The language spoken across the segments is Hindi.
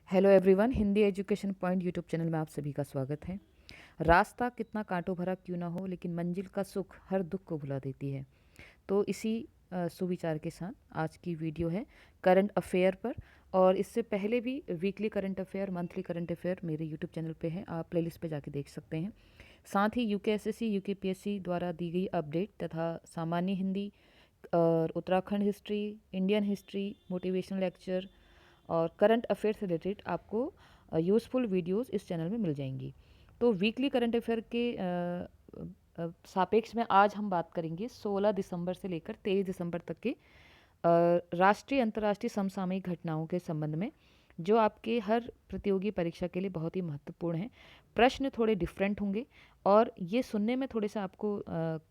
Hello everyone, Hindi education point YouTube channel में आप सभी का स्वागत है। रास्ता कितना कांटों भरा क्यों ना हो, लेकिन मंजिल का सुख हर दुख को भुला देती है। तो इसी सुविचार के साथ आज की वीडियो है करंट अफेयर पर। और इससे पहले भी weekly current affair, monthly current affair मेरे यूट्यूब चैनल पे है, आप प्लेलिस्ट पे जाके देख सकते हैं। साथ ही यूकेएसएससी यूकेपीएससी द्वारा दी गई अपडेट तथा सामान्य हिंदी और Uttarakhand history, Indian history, motivational lecture और करंट अफेयर से रिलेटेड आपको यूज़फुल वीडियोस इस चैनल में मिल जाएंगी। तो वीकली करंट अफेयर के सापेक्ष में आज हम बात करेंगे 16 दिसंबर से लेकर 23 दिसंबर तक के राष्ट्रीय अंतर्राष्ट्रीय समसामयिक घटनाओं के संबंध में, जो आपके हर प्रतियोगी परीक्षा के लिए बहुत ही महत्वपूर्ण है। प्रश्न थोड़े डिफरेंट होंगे और ये सुनने में थोड़े से आपको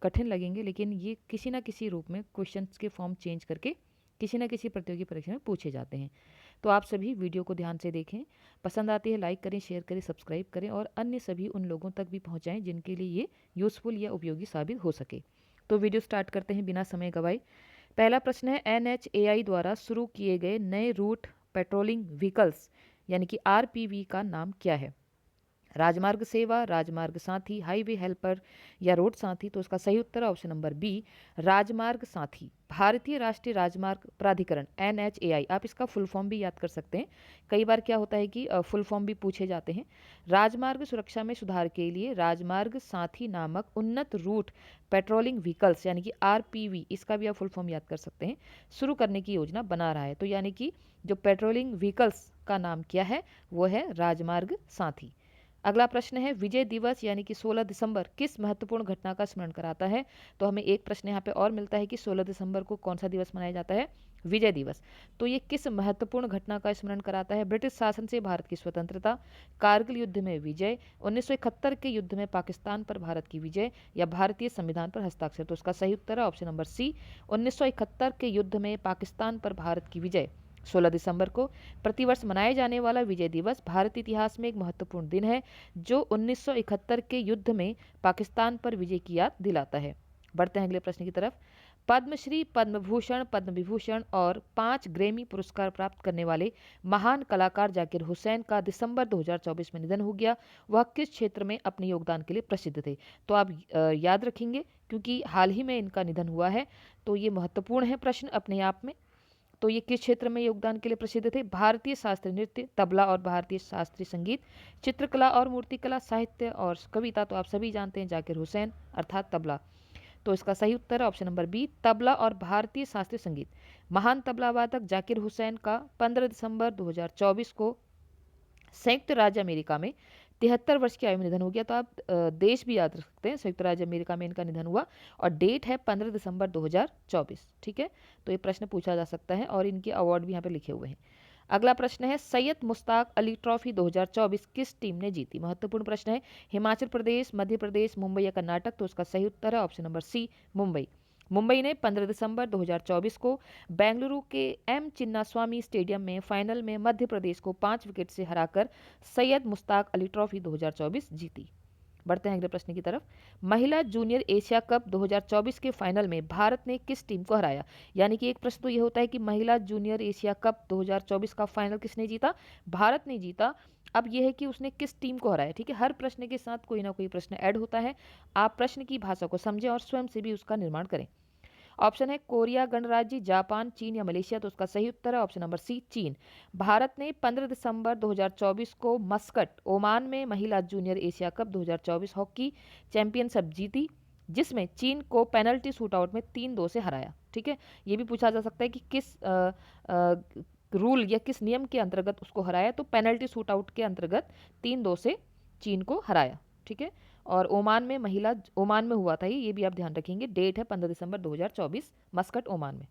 कठिन लगेंगे, लेकिन ये किसी ना किसी रूप में क्वेश्चंस के फॉर्म चेंज करके किसी न किसी प्रतियोगी परीक्षा में पूछे जाते हैं। तो आप सभी वीडियो को ध्यान से देखें, पसंद आती है लाइक करें, शेयर करें, सब्सक्राइब करें और अन्य सभी उन लोगों तक भी पहुंचाएं जिनके लिए ये यूज़फुल या उपयोगी साबित हो सके। तो वीडियो स्टार्ट करते हैं बिना समय गवाए। पहला प्रश्न है, NHAI द्वारा शुरू किए गए नए रूट पेट्रोलिंग व्हीकल्स यानी कि RPV का नाम क्या है? राजमार्ग सेवा, राजमार्ग साथी, हाईवे हेल्पर या रोड साथी। तो इसका सही उत्तर है ऑप्शन नंबर बी, राजमार्ग साथी। भारतीय राष्ट्रीय राजमार्ग प्राधिकरण NHAI, आप इसका फुल फॉर्म भी याद कर सकते हैं। कई बार क्या होता है कि फुल फॉर्म भी पूछे जाते हैं। राजमार्ग सुरक्षा में सुधार के लिए राजमार्ग साथी नामक उन्नत रूट पेट्रोलिंग व्हीकल्स यानी कि RPV, इसका भी आप फुल फॉर्म याद कर सकते हैं, शुरू करने की योजना बना रहा है। तो यानी कि जो पेट्रोलिंग व्हीकल्स का नाम क्या है, वो है राजमार्ग साथी। अगला प्रश्न है, विजय दिवस यानी कि 16 दिसंबर किस महत्वपूर्ण घटना का स्मरण कराता है? तो हमें एक प्रश्न यहाँ पे और मिलता है कि 16 दिसंबर को कौन सा दिवस मनाया जाता है? विजय दिवस। तो ये किस महत्वपूर्ण घटना का स्मरण कराता है? ब्रिटिश शासन से भारत की स्वतंत्रता, कारगिल युद्ध में विजय, 1971 के युद्ध में पाकिस्तान पर भारत की विजय या भारतीय संविधान पर हस्ताक्षर। तो इसका सही उत्तर है ऑप्शन नंबर सी, 1971 के युद्ध में पाकिस्तान पर भारत की विजय। 16 दिसंबर को प्रतिवर्ष मनाए जाने वाला विजय दिवस भारतीय इतिहास में एक महत्वपूर्ण दिन है, जो 1971 के युद्ध में पाकिस्तान पर विजय की याद दिलाता है। बढ़ते हैं अगले प्रश्न की तरफ। पद्मश्री, पद्म भूषण, पद्म विभूषण और 5 ग्रैमी पुरस्कार प्राप्त करने वाले महान कलाकार जाकिर हुसैन का दिसंबर 2024 में निधन हो गया। वह किस क्षेत्र में अपने योगदान के लिए प्रसिद्ध थे? तो आप याद रखेंगे क्योंकि हाल ही में इनका निधन हुआ है, तो ये महत्वपूर्ण है प्रश्न अपने आप में। तो ये किस क्षेत्र में योगदान के लिए प्रसिद्ध थे? भारतीय शास्त्रीय नृत्य, तबला और भारतीय शास्त्रीय संगीत, चित्रकला और मूर्तिकला, साहित्य और कविता। तो आप सभी जानते हैं जाकिर हुसैन अर्थात तबला। तो इसका सही उत्तर है ऑप्शन नंबर बी, तबला और भारतीय शास्त्रीय संगीत। महान तबला वादक जाकिर हुसैन का 15 दिसंबर 2024 को संयुक्त राज्य अमेरिका में 73 वर्ष की आयु में निधन हो गया। तो आप देश भी याद रख सकते हैं, संयुक्त राज्य अमेरिका में इनका निधन हुआ और डेट है 15 दिसंबर 2024। ठीक है, तो ये प्रश्न पूछा जा सकता है और इनके अवार्ड भी यहाँ पे लिखे हुए हैं। अगला प्रश्न है, सैयद मुश्ताक अली ट्रॉफी 2024 किस टीम ने जीती? महत्वपूर्ण प्रश्न है। हिमाचल प्रदेश, मध्य प्रदेश, मुंबई या कर्नाटक? तो उसका सही उत्तर है option number C, Mumbai. Mumbai ने 15 दिसंबर 2024 को बेंगलुरु के एम चिन्नास्वामी स्टेडियम में फाइनल में मध्य प्रदेश को 5 विकेट से हराकर सैयद मुश्ताक अली ट्रॉफी 2024 जीती। बढ़ते हैं अगले प्रश्न की तरफ। महिला जूनियर एशिया कप 2024 के फाइनल में भारत ने किस टीम को हराया? यानी कि एक प्रश्न तो यह होता है कि महिला जूनियर एशिया कप 2024 का फाइनल किसने जीता? भारत ने जीता। अब यह है कि उसने किस टीम को हराया। ठीक है, हर प्रश्न के साथ कोई ना कोई प्रश्न ऐड होता है। आप प्रश्न की भाषा को समझें और स्वयं से भी उसका निर्माण करें। ऑप्शन है कोरिया गणराज्य, जापान, चीन या मलेशिया? तो उसका सही उत्तर है ऑप्शन नंबर सी, चीन। भारत ने 15 दिसंबर 2024 को मस्कट, ओमान में महिला junior Asia cup 2024 hockey championship जीती, जिसमें चीन को पेनल्टी शूटआउट में 3-2 से हराया। ठीक है, ये भी पूछा जा सकता है कि किस रूल या किस नियम के अंतर्गत उसको हराया? तो पेनल्टी शूटआउट के अंतर्गत 3-2 से चीन को हराया। ठीक है, और ओमान में हुआ था ये भी आप ध्यान रखेंगे। डेट है 15 दिसंबर 2024, मस्कट, ओमान में।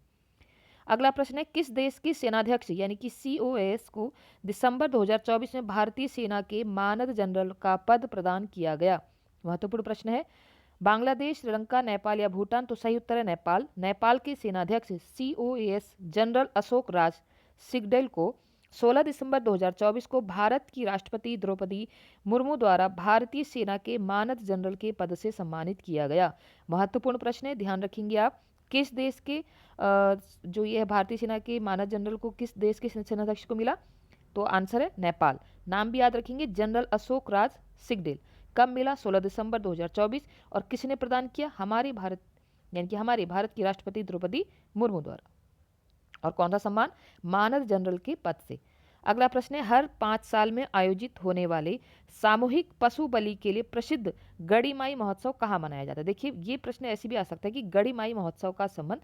अगला प्रश्न है, किस देश की सेनाध्यक्ष यानी कि COAS को दिसंबर 2024 में भारतीय सेना के मानद जनरल का पद प्रदान किया गया? महत्वपूर्ण प्रश्न है। बांग्लादेश, श्रीलंका, नेपाल या भूटान? तो सही उत्तर है नेपाल। नेपाल के सेनाध्यक्ष COAS जनरल अशोक राज सिगडेल को 16 दिसंबर 2024 को भारत की राष्ट्रपति द्रौपदी मुर्मू द्वारा भारतीय सेना के मानद जनरल के पद से सम्मानित किया गया। महत्वपूर्ण प्रश्न है, ध्यान रखेंगे आप। किस देश के जो ये भारतीय सेना के मानद जनरल को किस देश के सेनाध्यक्ष को मिला? तो आंसर है नेपाल। नाम भी याद रखेंगे, जनरल अशोक राज सिगडेल। कब मिला? 16 दिसंबर 2024। और किसने प्रदान किया? हमारे भारत यानी कि हमारे भारत की राष्ट्रपति द्रौपदी मुर्मू द्वारा। और कौन सा सम्मान? मानद जनरल के पद से। अगला प्रश्न है, हर 5 साल में आयोजित होने वाले सामूहिक पशु बलि के लिए प्रसिद्ध गढ़ीमाई महोत्सव कहाँ मनाया जाता है? देखिए, ये प्रश्न ऐसे भी आ सकता है कि गढ़ीमाई महोत्सव का संबंध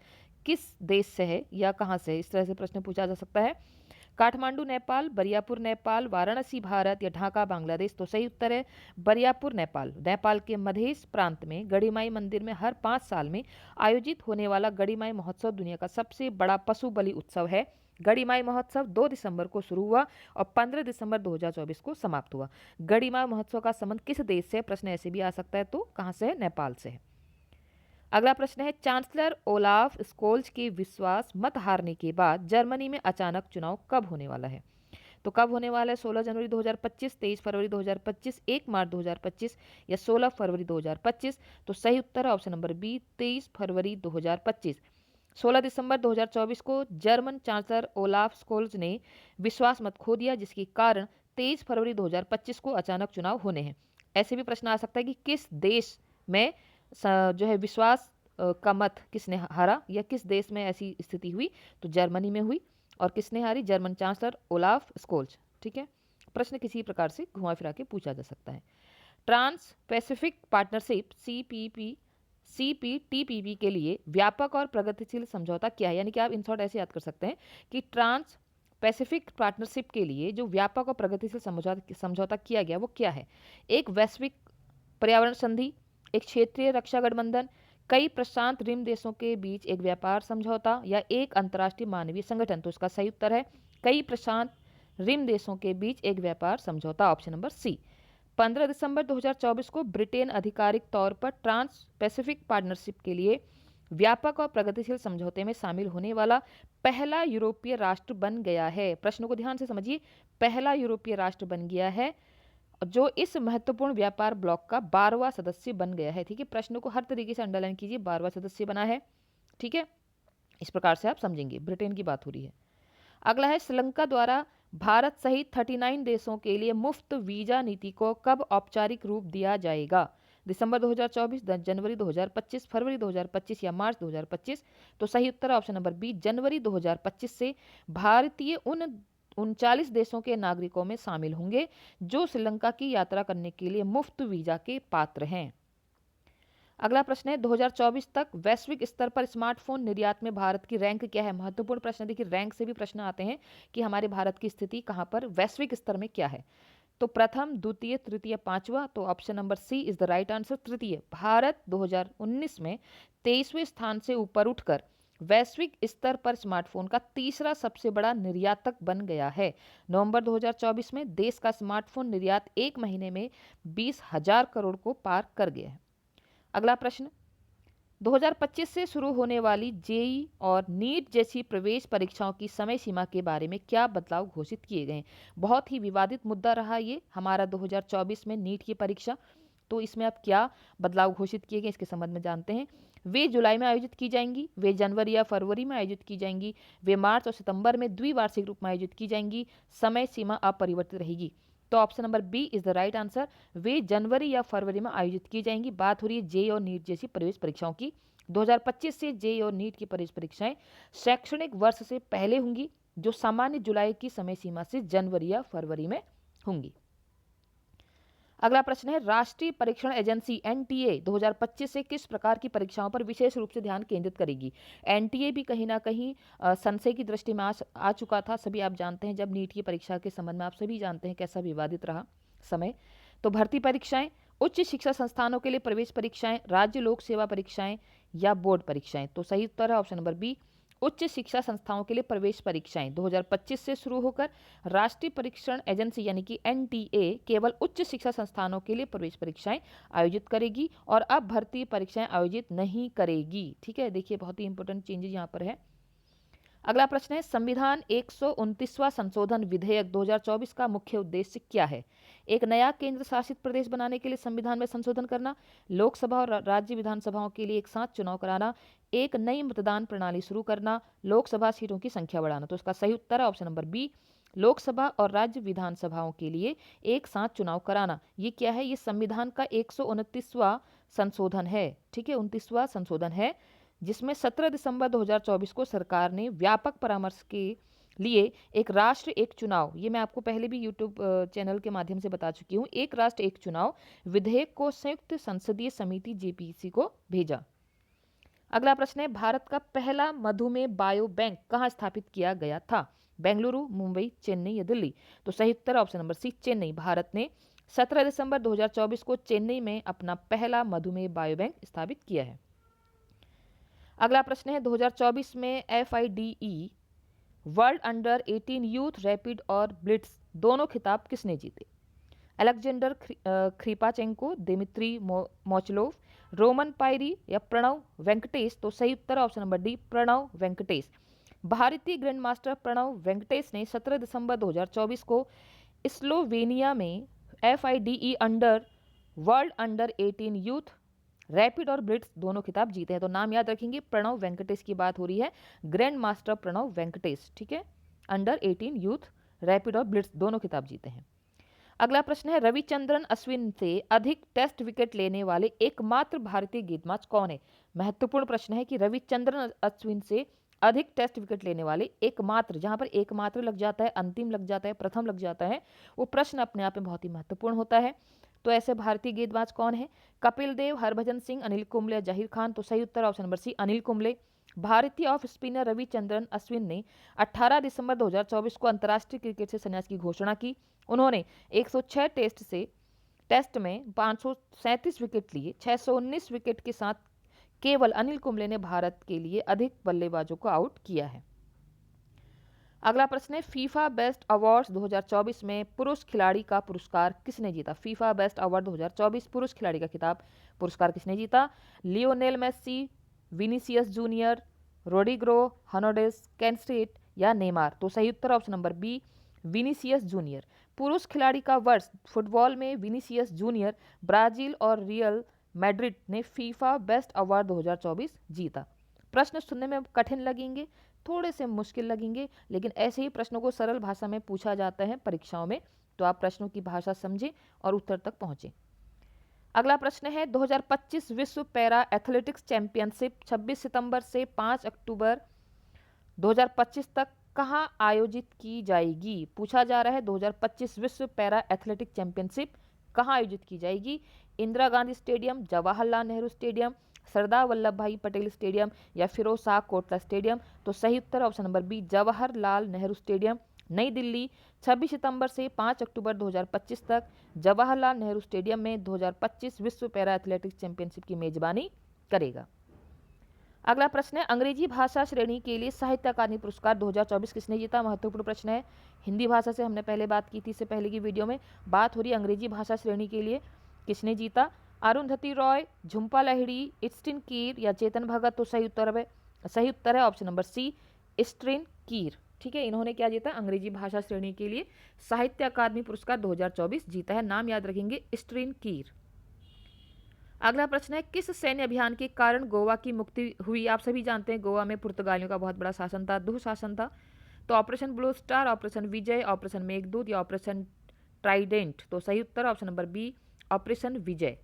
किस देश से है या कहाँ से है, इस तरह से प्रश्न पूछा जा सकता है। काठमांडू नेपाल, बरियापुर नेपाल, वाराणसी भारत या ढाका बांग्लादेश? तो सही उत्तर है बरियापुर नेपाल। नेपाल के मधेश प्रांत में गढ़ीमाई मंदिर में हर 5 साल में आयोजित होने वाला गढ़ीमाई महोत्सव दुनिया का सबसे बड़ा पशु बलि उत्सव है। गढ़ीमाई महोत्सव 2 दिसंबर को शुरू हुआ और 15 दिसंबर 2024 को समाप्त हुआ। गढ़ीमाई महोत्सव का संबंध किस देश से? प्रश्न ऐसे भी आ सकता है, तो कहाँ से है? नेपाल से है। अगला प्रश्न है, चांसलर ओलाफ स्कोल्ज के विश्वास मत हारने के बाद जर्मनी में अचानक चुनाव कब होने वाला है? तो कब होने वाला है? 16 जनवरी 2025, 23 फरवरी 2025, 1 मार्च 2025 या 16 फरवरी 2025? तो सही उत्तर है ऑप्शन नंबर बी, 23 फरवरी 2025। 16 दिसंबर 2024 को जर्मन चांसलर ओलाफ स्कोल्ज ने विश्वास मत खो दिया, जिसके कारण 23 फरवरी 2025 को अचानक चुनाव होने हैं। ऐसे भी प्रश्न आ सकता है कि किस देश में जो है विश्वास का मत किसने हारा या किस देश में ऐसी स्थिति हुई? तो जर्मनी में हुई। और किसने हारी? German chancellor Olaf Scholz. ठीक है, प्रश्न किसी प्रकार से घुमा फिरा के पूछा जा सकता है। ट्रांस पैसिफिक पार्टनरशिप CPTPP के लिए व्यापक और प्रगतिशील समझौता क्या है? यानी कि आप इन शॉर्ट ऐसे याद कर सकते हैं कि ट्रांस पैसिफिक पार्टनरशिप के लिए जो व्यापक और प्रगतिशील समझौता किया गया वो क्या है? एक वैश्विक पर्यावरण संधि, एक क्षेत्रीय रक्षा गठबंधन, कई प्रशांत रिम देशों के बीच एक व्यापार समझौता या एक अंतर्राष्ट्रीय मानवीय संगठन? तो इसका सही उत्तर है कई प्रशांत रिम देशों के बीच एक व्यापार समझौता, ऑप्शन नंबर सी। 15 दिसंबर 2024 को ब्रिटेन आधिकारिक तौर पर ट्रांस पैसिफिक पार्टनरशिप के लिए व्यापक और प्रगतिशील समझौते में शामिल होने वाला पहला यूरोपीय राष्ट्र बन गया है। प्रश्न को ध्यान से समझिए, पहला यूरोपीय राष्ट्र बन गया है जो इस महत्वपूर्ण व्यापार ब्लॉक का 12वां सदस्य बन गया है। ठीक है, प्रश्न को हर तरीके से अंडरलाइन कीजिए, 12वां सदस्य बना है। ठीक है, इस प्रकार से आप समझेंगे, ब्रिटेन की बात हो रही है। अगला है, श्रीलंका द्वारा भारत सहित 39 देशों के लिए मुफ्त वीजा नीति को कब औपचारिक रूप दिया जाएगा? दिसंबर 2024, जनवरी 2025, फरवरी 2025 या मार्च 2025? तो सही उत्तर ऑप्शन नंबर बी, जनवरी 2025 से भारतीय उन 39 देशों के नागरिकों में शामिल होंगे जो श्रीलंका की यात्रा करने के लिए मुफ्त वीजा के पात्र हैं। अगला प्रश्न है, 2024 तक वैश्विक स्तर पर स्मार्टफोन निर्यात में भारत की रैंक क्या है? महत्वपूर्ण प्रश्न। देखिए, रैंक से भी प्रश्न आते हैं कि हमारे भारत की स्थिति कहाँ पर वैश्विक स्तर में क्या है। तो प्रथम, द्वितीय, तृतीय, पांचवा? तो option number C is the right answer, तृतीय। भारत 2019 में 23वें स्थान से ऊपर उठकर वैश्विक स्तर पर स्मार्टफोन का तीसरा सबसे बड़ा निर्यातक बन गया है। नवंबर 2024 में देश का स्मार्टफोन निर्यात एक महीने में 20,000 करोड़ को पार कर गया है। अगला प्रश्न, 2025 से शुरू होने वाली जेईई और नीट जैसी प्रवेश परीक्षाओं की समय सीमा के बारे में क्या बदलाव घोषित किए गए हैं? बहुत ही विवादित मुद्दा रहा ये हमारा 2024 में नीट की परीक्षा। तो इसमें अब क्या बदलाव घोषित किए गए इसके संबंध में जानते हैं। वे जुलाई में आयोजित की जाएंगी, वे जनवरी या फरवरी में आयोजित की जाएंगी, वे मार्च और सितंबर में द्विवार्षिक रूप में आयोजित की जाएंगी, समय सीमा अपरिवर्तित रहेगी। तो option number B is the right answer, वे जनवरी या फरवरी में आयोजित की जाएंगी। बात हो रही है जेईई और नीट जैसी प्रवेश परीक्षाओं की। 2025 से जेईई और नीट की प्रवेश परीक्षाएं शैक्षणिक वर्ष से पहले होंगी, जो सामान्य जुलाई की समय सीमा से जनवरी या फरवरी में होंगी। अगला प्रश्न है, राष्ट्रीय परीक्षण एजेंसी एनटीए 2025 से किस प्रकार की परीक्षाओं पर विशेष रूप से ध्यान केंद्रित करेगी? एनटीए भी कहीं ना कहीं संशय की दृष्टि में आ चुका था, सभी आप जानते हैं। जब नीट की परीक्षा के संबंध में आप सभी जानते हैं कैसा विवादित रहा समय। तो भर्ती परीक्षाएं, उच्च शिक्षा संस्थानों के लिए प्रवेश परीक्षाएं, राज्य लोक सेवा परीक्षाएं या बोर्ड परीक्षाएं? तो सही उत्तर है ऑप्शन नंबर बी, उच्च शिक्षा संस्थाओं के लिए प्रवेश परीक्षाएं 2025 से शुरू होकर राष्ट्रीय परीक्षण एजेंसी यानी कि एनटीए केवल उच्च शिक्षा संस्थानों के लिए प्रवेश परीक्षाएं आयोजित करेगी और अब भर्ती परीक्षाएं आयोजित नहीं करेगी। ठीक है, देखिए बहुत ही इंपॉर्टेंट चेंजेस यहाँ पर है। अगला प्रश्न है, संविधान 129वां संशोधन विधेयक 2024 का मुख्य उद्देश्य क्या है? एक नया केंद्र शासित प्रदेश बनाने के लिए संविधान में संशोधन करना, लोकसभा और राज्य विधानसभाओं के लिए एक साथ चुनाव कराना, एक नई मतदान प्रणाली शुरू करना, लोकसभा सीटों की संख्या बढ़ाना? तो इसका सही उत्तर है ऑप्शन नंबर बी, लोकसभा और राज्य विधानसभाओं के लिए एक साथ चुनाव कराना। ये क्या है? ये संविधान का 129वां संशोधन है। ठीक है, 29वां संशोधन है, जिसमें 17 दिसंबर 2024 को सरकार ने व्यापक परामर्श के लिए एक राष्ट्र एक चुनाव, ये मैं आपको पहले भी यूट्यूब चैनल के माध्यम से बता चुकी हूँ, एक राष्ट्र एक चुनाव विधेयक को संयुक्त संसदीय समिति जेपीसी को भेजा। अगला प्रश्न है, भारत का पहला मधुमेह बायो बैंक कहाँ स्थापित किया गया था? बेंगलुरु, मुंबई, चेन्नई या दिल्ली? तो सही उत्तर option number C, Chennai. Bharat ने 17 दिसंबर 2024 को चेन्नई में अपना पहला मधुमेह बायो बैंक स्थापित किया है। अगला प्रश्न है, 2024 में FIDE world under 18 youth rapid और ब्लिट्स दोनों खिताब किसने जीते? Alexander Kripachenko, Dmitry Mochalov, Roman पायरी या प्रणव वेंकटेश? तो सही उत्तर option number D, Pranav Venkatesh. भारतीय ग्रैंड मास्टर प्रणव वेंकटेश ने 17 दिसंबर 2024 को स्लोवेनिया में FIDE world under 18 youth rapid और ब्लिट्स दोनों खिताब जीते हैं। तो नाम याद रखेंगे, प्रणव वेंकटेश की बात हो रही है, ग्रैंड मास्टर प्रणव वेंकटेश। ठीक है, अंडर 18 यूथ रैपिड और ब्लिट्स दोनों खिताब जीते हैं। अगला प्रश्न है, रविचंद्रन अश्विन से अधिक टेस्ट विकेट लेने वाले एकमात्र भारतीय गेंदबाज कौन है? महत्वपूर्ण प्रश्न है कि रविचंद्रन अश्विन से अधिक टेस्ट विकेट लेने वाले एकमात्र, जहां पर एकमात्र लग जाता है, अंतिम लग जाता है, प्रथम लग जाता है, वो प्रश्न अपने आप में बहुत ही महत्वपूर्ण होता है। तो ऐसे भारतीय गेंदबाज कौन है? कपिल देव, हरभजन सिंह, अनिल कुंबले या जहीर खान? तो सही उत्तर option number C, Anil Kumble. भारतीय ऑफ स्पिनर रविचंद्रन अश्विन ने 18 दिसंबर 2024 को अंतर्राष्ट्रीय क्रिकेट से संन्यास की घोषणा की। उन्होंने 106 टेस्ट में 537 विकेट लिए। 619 विकेट के साथ केवल अनिल कुंबले ने भारत के लिए अधिक बल्लेबाजों को आउट किया है। अगला प्रश्न है, फीफा बेस्ट अवार्ड्स 2024 में पुरुष खिलाड़ी का पुरस्कार किसने जीता? फीफा बेस्ट अवार्ड 2024 पुरुष खिलाड़ी का खिताब पुरस्कार किसने जीता? Lionel Messi, Vinicius Junior, Rodrigo Hernandez, Kane स्टेट या नेमार? तो सही उत्तर option number B, Vinicius Junior. पुरुष खिलाड़ी का वर्ष फुटबॉल में विनीसियस जूनियर ब्राजील और रियल मैड्रिड ने फीफा बेस्ट अवार्ड 2024 जीता। प्रश्न सुनने में कठिन लगेंगे, थोड़े से मुश्किल लगेंगे, लेकिन ऐसे ही प्रश्नों को सरल भाषा में पूछा जाता है परीक्षाओं में, तो आप प्रश्नों की भाषा समझें और उत्तर तक पहुंचें। अगला प्रश्न है, 2025 विश्व पैरा एथलेटिक्स चैंपियनशिप 26 सितंबर से 5 अक्टूबर 2025 तक कहां आयोजित की जाएगी? पूछा जा रहा है 2025 विश्व पैरा एथलेटिक्स चैंपियनशिप कहां आयोजित की जाएगी? इंदिरा गांधी स्टेडियम, जवाहरलाल नेहरू स्टेडियम, सरदार वल्लभ भाई पटेल स्टेडियम या फिरोज शाह कोटला स्टेडियम? तो सही उत्तर option number B, Jawaharlal Nehru stadium. नई दिल्ली 26 सितंबर से 5 अक्टूबर 2025 तक जवाहरलाल नेहरू स्टेडियम में 2025 विश्व पैरा एथलेटिक्स चैंपियनशिप की मेजबानी करेगा। अगला प्रश्न है, अंग्रेजी भाषा श्रेणी के लिए साहित्य अकादमी पुरस्कार 2024 किसने जीता? महत्वपूर्ण प्रश्न है। हिंदी भाषा से हमने पहले बात की थी, इससे पहले की वीडियो में बात हो रही है अंग्रेजी भाषा श्रेणी के लिए किसने जीता? अरुंधति रॉय, झुम्पा लाहिड़ी, स्ट्रिन कीर या चेतन भगत? तो सही उत्तर है ऑप्शन नंबर सी, स्ट्रिन कीर। ठीक है, इन्होंने क्या जीता? अंग्रेजी भाषा श्रेणी के लिए साहित्य अकादमी पुरस्कार 2024 जीता है। नाम याद रखेंगे, स्ट्रिन कीर। अगला प्रश्न है, किस सैन्य अभियान के कारण गोवा की मुक्ति हुई? आप सभी जानते हैं गोवा में पुर्तगालियों का बहुत बड़ा शासन था, दुशासन था। तो ऑपरेशन ब्लू स्टार, ऑपरेशन विजय, ऑपरेशन मेघदूत या ऑपरेशन ट्राइडेंट? तो सही उत्तर ऑप्शन नंबर बी, ऑपरेशन विजय।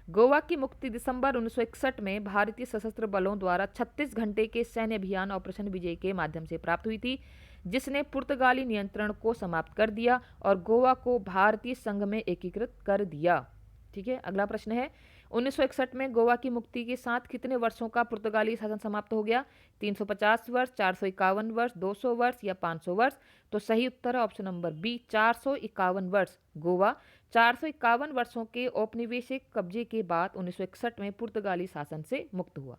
गोवा की मुक्ति दिसंबर 1961 में भारतीय सशस्त्र बलों द्वारा 36 घंटे के सैन्य अभियान ऑपरेशन विजय के माध्यम से प्राप्त हुई थी, जिसने पुर्तगाली नियंत्रण को समाप्त कर दिया और गोवा को भारतीय संघ में एकीकृत कर दिया। ठीक है, अगला प्रश्न है, 1961 में गोवा की मुक्ति के साथ कितने वर्षों का पुर्तगाली शासन समाप्त हो गया? 350 वर्ष, 451 वर्ष, 200 वर्ष या 500 वर्ष? तो सही उत्तर है ऑप्शन नंबर बी, 451 वर्ष। गोवा 451 वर्षों के औपनिवेशिक कब्जे के बाद 1961 में पुर्तगाली शासन से मुक्त हुआ।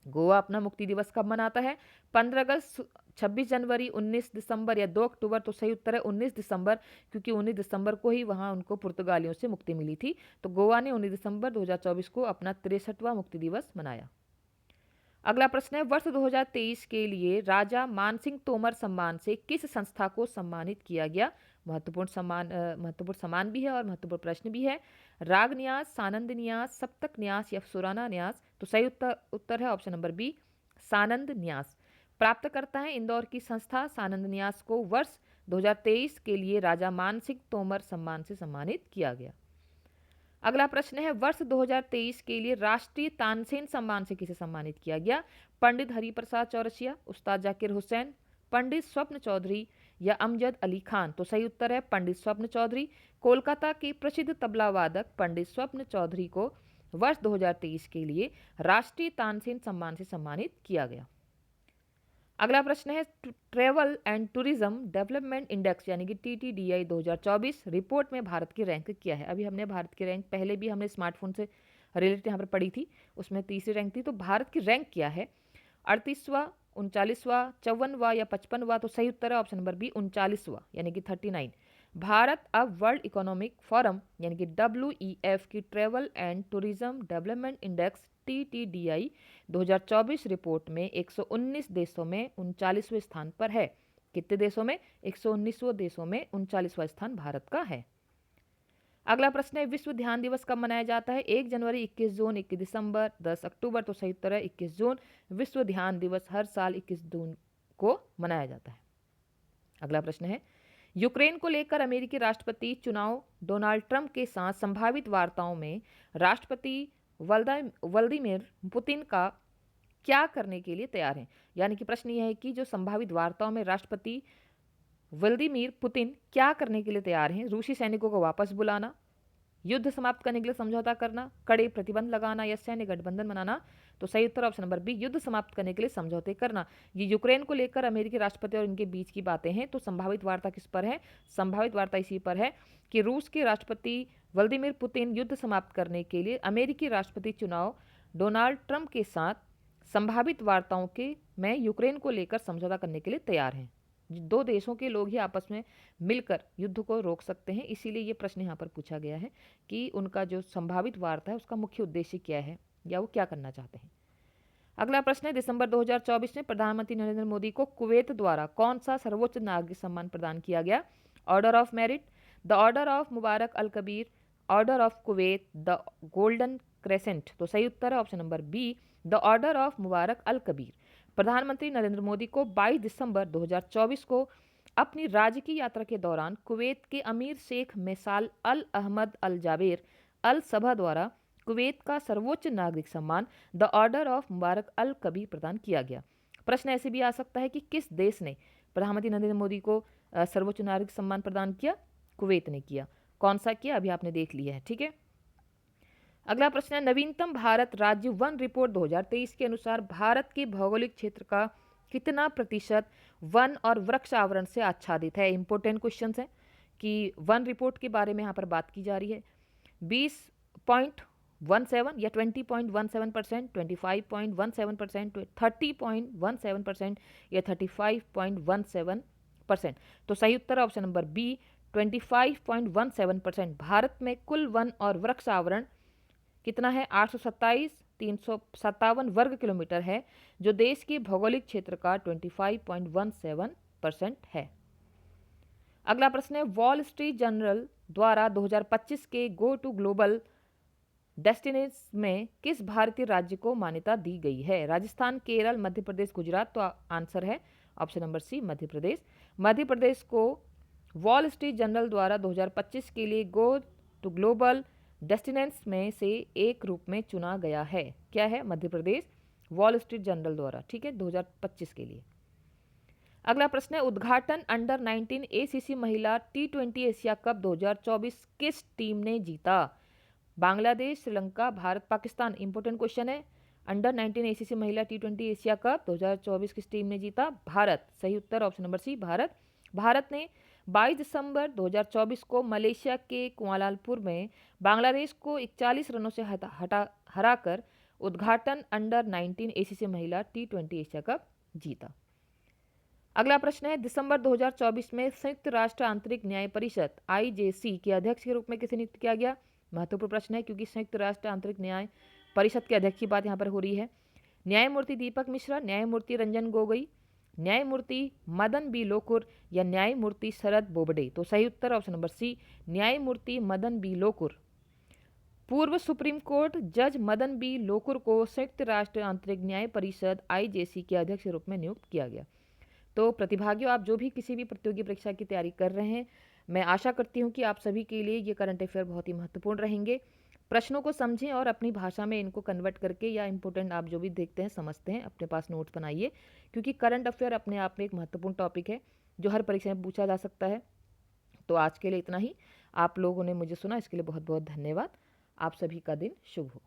गोवा अपना मुक्ति दिवस कब मनाता है? 15 अगस्त, 26 जनवरी, 19 दिसंबर या 2 अक्टूबर? तो सही उत्तर है 19 दिसंबर, क्योंकि 19 दिसंबर को ही वहां उनको पुर्तगालियों से मुक्ति मिली थी। तो गोवा ने 19 दिसंबर 2024 को अपना 63वां मुक्ति दिवस मनाया। अगला प्रश्न है, वर्ष 2023 के लिए राजा मानसिंह तोमर सम्मान से किस संस्था को सम्मानित किया गया? महत्वपूर्ण सम्मान भी है और महत्वपूर्ण प्रश्न भी है। राग न्यास, सानंद न्यास, सप्तक न्यास या सुराना न्यास? तो सही उत्तर है ऑप्शन नंबर बी, सानंद न्यास। प्राप्त करता है इंदौर की संस्था सानंद न्यास को वर्ष 2023 के लिए राजा मानसिंह तोमर सम्मान से सम्मानित किया गया। अगला प्रश्न है, वर्ष 2023 के लिए राष्ट्रीय तानसेन सम्मान से किसे सम्मानित किया गया? पंडित हरिप्रसाद चौरसिया, उस्ताद जाकिर हुसैन, पंडित स्वप्न चौधरी या अमजद अली खान? तो सही उत्तर है पंडित स्वप्न चौधरी। कोलकाता के प्रसिद्ध तबला वादक पंडित स्वप्न चौधरी को वर्ष 2023 के लिए राष्ट्रीय तानसेन सम्मान से सम्मानित किया गया। अगला प्रश्न है, travel and tourism development index यानी कि TTDI 2024 रिपोर्ट में भारत की रैंक क्या है? अभी हमने भारत की रैंक पहले भी हमने स्मार्टफोन से रिलेटेड यहाँ पर पढ़ी थी, उसमें तीसरी रैंक थी। तो भारत की रैंक क्या है? 38वां, 39वां, 54वां या 55वां? तो सही उत्तर है ऑप्शन नंबर बी 39वां यानी कि 39। भारत अब वर्ल्ड इकोनॉमिक फोरम यानी कि WEF की travel and tourism development index TTDI 2024 report में 119 देशों में 39वें स्थान पर है। कितने देशों में? 119 देशों में 39वां स्थान भारत का है। अगला प्रश्न है, विश्व ध्यान दिवस कब मनाया जाता है? 1 जनवरी, 21 जून, 21 दिसंबर, 10 अक्टूबर? तो सही उत्तर है 21 जून। विश्व ध्यान दिवस हर साल 21 जून को मनाया जाता है। अगला प्रश्न है, यूक्रेन को लेकर अमेरिकी राष्ट्रपति चुनाव डोनाल्ड ट्रंप के साथ संभावित वार्ताओं में राष्ट्रपति व्लादिमीर पुतिन का क्या करने के लिए तैयार हैं? यानी कि प्रश्न यह है कि जो संभावित वार्ताओं में राष्ट्रपति व्लादिमीर पुतिन क्या करने के लिए तैयार हैं? रूसी सैनिकों को वापस बुलाना, युद्ध समाप्त करने के लिए समझौता करना, कड़े प्रतिबंध लगाना या सैन्य गठबंधन बनाना? तो सही उत्तर ऑप्शन नंबर बी, युद्ध समाप्त करने के लिए समझौते करना। ये यूक्रेन को लेकर अमेरिकी राष्ट्रपति और इनके बीच की बातें हैं। तो संभावित वार्ता किस पर है? संभावित वार्ता इसी पर है कि रूस के राष्ट्रपति व्लादिमीर पुतिन युद्ध समाप्त करने के लिए अमेरिकी राष्ट्रपति चुनाव डोनाल्ड ट्रंप के साथ संभावित वार्ताओं के में यूक्रेन को लेकर समझौता करने के लिए तैयार हैं। दो देशों के लोग ही आपस में मिलकर युद्ध को रोक सकते हैं, इसीलिए ये प्रश्न यहाँ पर पूछा गया है कि उनका जो संभावित वार्ता है उसका मुख्य उद्देश्य क्या है या वो क्या करना चाहते हैं। अगला प्रश्न है, दिसंबर 2024 में प्रधानमंत्री नरेंद्र मोदी को कुवैत द्वारा कौन सा सर्वोच्च नागरिक सम्मान प्रदान किया गया? Order of merit, the order of Mubarak Al Kabeer, order of Kuwait, the golden crescent? तो सही उत्तर है option number B, the order of Mubarak Al Kabeer. प्रधानमंत्री नरेंद्र मोदी को 22 दिसंबर 2024 को अपनी राजकीय यात्रा के दौरान कुवैत के अमीर शेख मैसाल अल अहमद अल जाबेर अल सबा द्वारा कुवैत का सर्वोच्च नागरिक सम्मान the order of Mubarak Al Kabir प्रदान किया गया। प्रश्न ऐसे भी आ सकता है कि किस देश ने प्रधानमंत्री नरेंद्र मोदी को सर्वोच्च नागरिक सम्मान प्रदान किया? कुवैत ने किया। कौन सा किया अभी आपने देख लिया है, ठीक है। अगला प्रश्न है, नवीनतम भारत राज्य वन रिपोर्ट 2023 के अनुसार भारत के भौगोलिक क्षेत्र का कितना प्रतिशत वन और वृक्ष आवरण से आच्छादित है? इंपॉर्टेंट क्वेश्चन है कि वन रिपोर्ट के बारे में यहाँ पर बात की जा रही है। 20.17 या 20.17%, 25.17%, 30.17% या 35.17%? तो सही उत्तर ऑप्शन नंबर बी 25.17%। भारत में कुल वन और वृक्ष आवरण कितना है? 827,357 वर्ग किलोमीटर है, जो देश के भौगोलिक क्षेत्र का 25.17% है। अगला प्रश्न है, वॉल स्ट्रीट जर्नल द्वारा 2025 के गो टू ग्लोबल डेस्टिनेशन में किस भारतीय राज्य को मान्यता दी गई है? राजस्थान, केरल, मध्य प्रदेश, गुजरात? तो आंसर है ऑप्शन नंबर सी, मध्य प्रदेश। मध्य प्रदेश को वॉल स्ट्रीट जर्नल द्वारा 2025 के लिए गो टू ग्लोबल डेस्टिनेशन में से एक रूप में चुना गया है। क्या है? Madhya Pradesh, wall street journal द्वारा, ठीक है, 2025 के लिए। अगला प्रश्न है, उद्घाटन अंडर 19 ACC महिला T20 एशिया कप 2024 किस टीम ने जीता? बांग्लादेश, श्रीलंका, भारत, पाकिस्तान? इंपोर्टेंट क्वेश्चन है। अंडर 19 ACC महिला T20 एशिया कप 2024 किस टीम ने जीता? भारत। सही उत्तर option number C, Bharat. Bharat ने 22 दिसंबर 2024 को मलेशिया के कुआलालंपुर में बांग्लादेश को 41 रनों से हराकर उद्घाटन अंडर 19 ACC महिला T20 एशिया कप जीता। अगला प्रश्न है, दिसंबर 2024 में संयुक्त राष्ट्र आंतरिक न्याय परिषद IJC के अध्यक्ष के रूप में किसे नियुक्त किया गया? महत्वपूर्ण प्रश्न है क्योंकि संयुक्त राष्ट्र आंतरिक न्याय परिषद के अध्यक्ष की बात यहाँ पर हो रही है। न्यायमूर्ति दीपक मिश्रा, न्यायमूर्ति रंजन गोगोई, न्यायमूर्ति मदन बी लोकुर या न्यायमूर्ति शरद बोबडे? तो सही उत्तर ऑप्शन नंबर सी, न्यायमूर्ति मदन बी लोकुर। पूर्व सुप्रीम कोर्ट जज मदन बी लोकुर को संयुक्त राष्ट्र आंतरिक न्याय परिषद आईजेसी के अध्यक्ष के रूप में नियुक्त किया गया। तो प्रतिभागियों, आप जो भी किसी भी प्रतियोगी परीक्षा की तैयारी कर रहे हैं, मैं आशा करती हूँ कि आप सभी के लिए ये करंट अफेयर बहुत ही महत्वपूर्ण रहेंगे। प्रश्नों को समझें और अपनी भाषा में इनको कन्वर्ट करके या इंपॉर्टेंट आप जो भी देखते हैं, समझते हैं, अपने पास नोट्स बनाइए, क्योंकि करंट अफेयर अपने आप में एक महत्वपूर्ण टॉपिक है जो हर परीक्षा में पूछा जा सकता है। तो आज के लिए इतना ही। आप लोगों ने मुझे सुना, इसके लिए बहुत बहुत धन्यवाद। आप सभी का दिन शुभ हो।